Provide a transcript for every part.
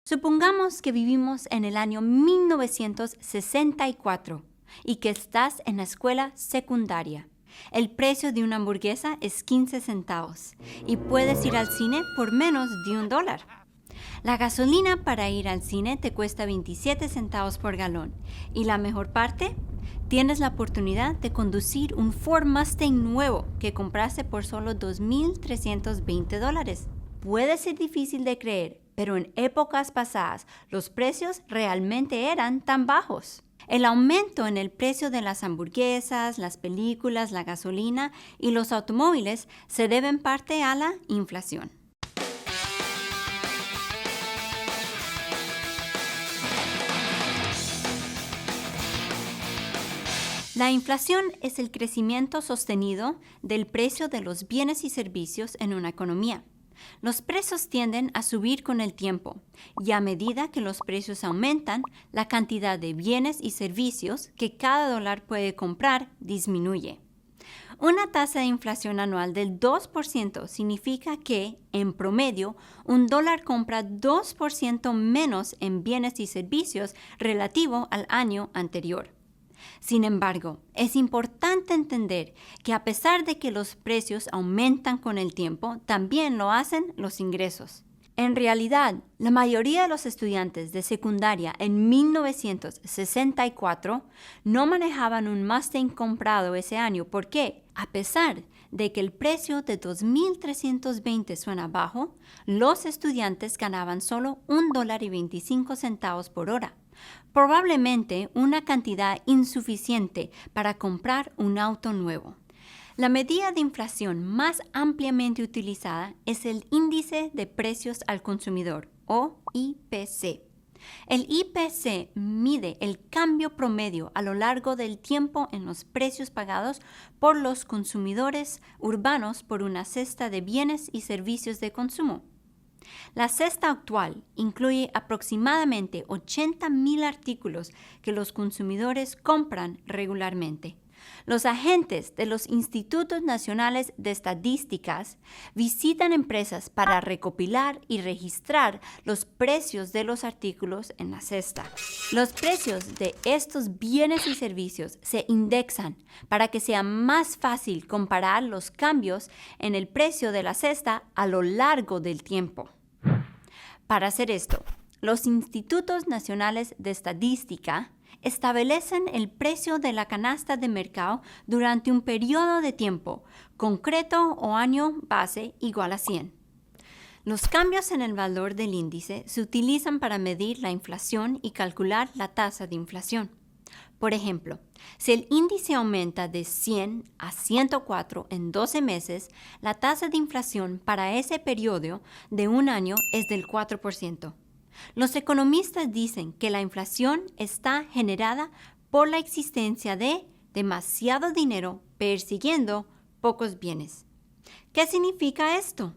Supongamos que vivimos en el año 1964 y que estás en la escuela secundaria. El precio de una hamburguesa es 15 centavos y puedes ir al cine por menos de $1. La gasolina para ir al cine te cuesta 27 centavos por galón. Y la mejor parte, tienes la oportunidad de conducir un Ford Mustang nuevo que compraste por solo $2,320. Puede ser difícil de creer, pero en épocas pasadas los precios realmente eran tan bajos. El aumento en el precio de las hamburguesas, las películas, la gasolina y los automóviles se debe en parte a la inflación. La inflación es el crecimiento sostenido del precio de los bienes y servicios en una economía. Los precios tienden a subir con el tiempo y a medida que los precios aumentan, la cantidad de bienes y servicios que cada dólar puede comprar disminuye. Una tasa de inflación anual del 2% significa que, en promedio, un dólar compra 2% menos en bienes y servicios relativo al año anterior. Sin embargo, es importante entender que a pesar de que los precios aumentan con el tiempo, también lo hacen los ingresos. En realidad, la mayoría de los estudiantes de secundaria en 1964 no manejaban un Mustang comprado ese año porque, a pesar de que el precio de $2,320 suena bajo, los estudiantes ganaban solo $1.25 por hora. Probablemente una cantidad insuficiente para comprar un auto nuevo. La medida de inflación más ampliamente utilizada es el Índice de Precios al Consumidor, o IPC. El IPC mide el cambio promedio a lo largo del tiempo en los precios pagados por los consumidores urbanos por una cesta de bienes y servicios de consumo. La cesta actual incluye aproximadamente 80,000 artículos que los consumidores compran regularmente. Los agentes de los Institutos Nacionales de Estadísticas visitan empresas para recopilar y registrar los precios de los artículos en la cesta. Los precios de estos bienes y servicios se indexan para que sea más fácil comparar los cambios en el precio de la cesta a lo largo del tiempo. Para hacer esto, los Institutos Nacionales de Estadística establecen el precio de la canasta de mercado durante un periodo de tiempo concreto o año base igual a 100. Los cambios en el valor del índice se utilizan para medir la inflación y calcular la tasa de inflación. Por ejemplo, si el índice aumenta de 100 a 104 en 12 meses, la tasa de inflación para ese periodo de un año es del 4%. Los economistas dicen que la inflación está generada por la existencia de demasiado dinero persiguiendo pocos bienes. ¿Qué significa esto?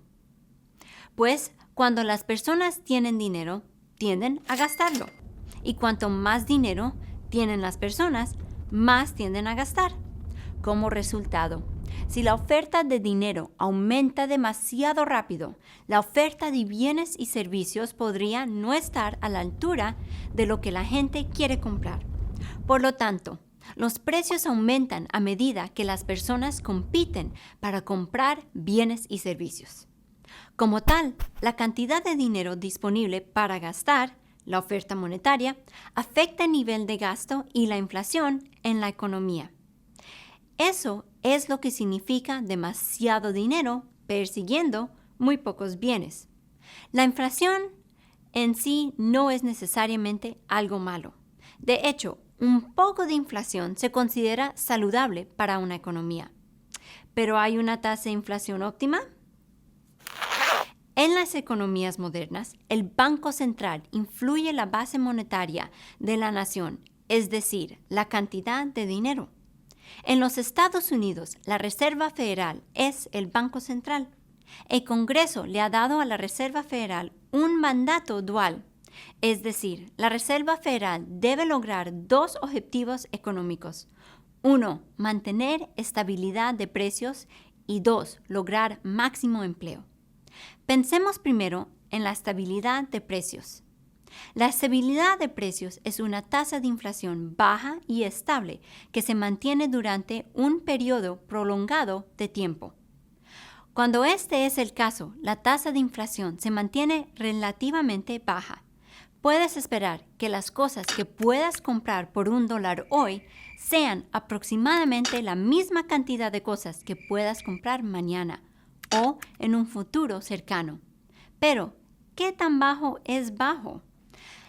Pues cuando las personas tienen dinero, tienden a gastarlo. Y cuanto más dinero tienen las personas, más tienden a gastar. Como resultado, si la oferta de dinero aumenta demasiado rápido, la oferta de bienes y servicios podría no estar a la altura de lo que la gente quiere comprar. Por lo tanto, los precios aumentan a medida que las personas compiten para comprar bienes y servicios. Como tal, la cantidad de dinero disponible para gastar, la oferta monetaria, afecta el nivel de gasto y la inflación en la economía. Eso es lo que significa demasiado dinero persiguiendo muy pocos bienes. La inflación en sí no es necesariamente algo malo. De hecho, un poco de inflación se considera saludable para una economía. ¿Pero hay una tasa de inflación óptima? En las economías modernas, el Banco Central influye la base monetaria de la nación, es decir, la cantidad de dinero. En los Estados Unidos, la Reserva Federal es el Banco Central. El Congreso le ha dado a la Reserva Federal un mandato dual, es decir, la Reserva Federal debe lograr dos objetivos económicos. 1. Mantener estabilidad de precios y 2. Lograr máximo empleo. Pensemos primero en la estabilidad de precios. La estabilidad de precios es una tasa de inflación baja y estable que se mantiene durante un periodo prolongado de tiempo. Cuando este es el caso, la tasa de inflación se mantiene relativamente baja. Puedes esperar que las cosas que puedas comprar por $1 hoy sean aproximadamente la misma cantidad de cosas que puedas comprar mañana o en un futuro cercano. Pero, ¿qué tan bajo es bajo?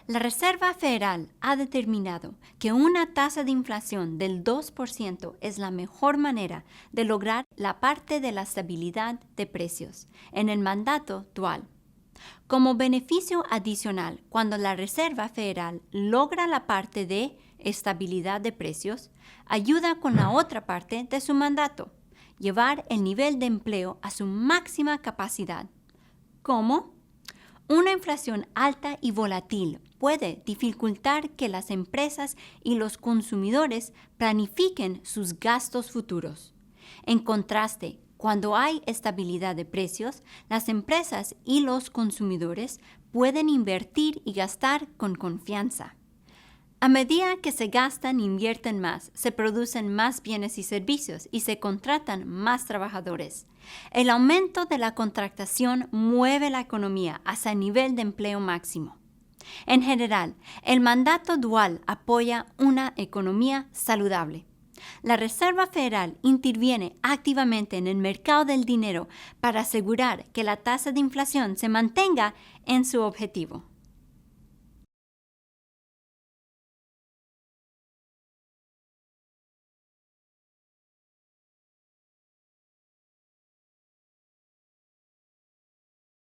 La Reserva Federal ha determinado que una tasa de inflación del 2% es la mejor manera de lograr la parte de la estabilidad de precios en el mandato dual. Como beneficio adicional, cuando la Reserva Federal logra la parte de estabilidad de precios, ayuda con la otra parte de su mandato, llevar el nivel de empleo a su máxima capacidad. ¿Cómo? Una inflación alta y volátil puede dificultar que las empresas y los consumidores planifiquen sus gastos futuros. En contraste, cuando hay estabilidad de precios, las empresas y los consumidores pueden invertir y gastar con confianza. A medida que se gastan e invierten más, se producen más bienes y servicios y se contratan más trabajadores. El aumento de la contratación mueve la economía hacia el nivel de empleo máximo. En general, el mandato dual apoya una economía saludable. La Reserva Federal interviene activamente en el mercado del dinero para asegurar que la tasa de inflación se mantenga en su objetivo.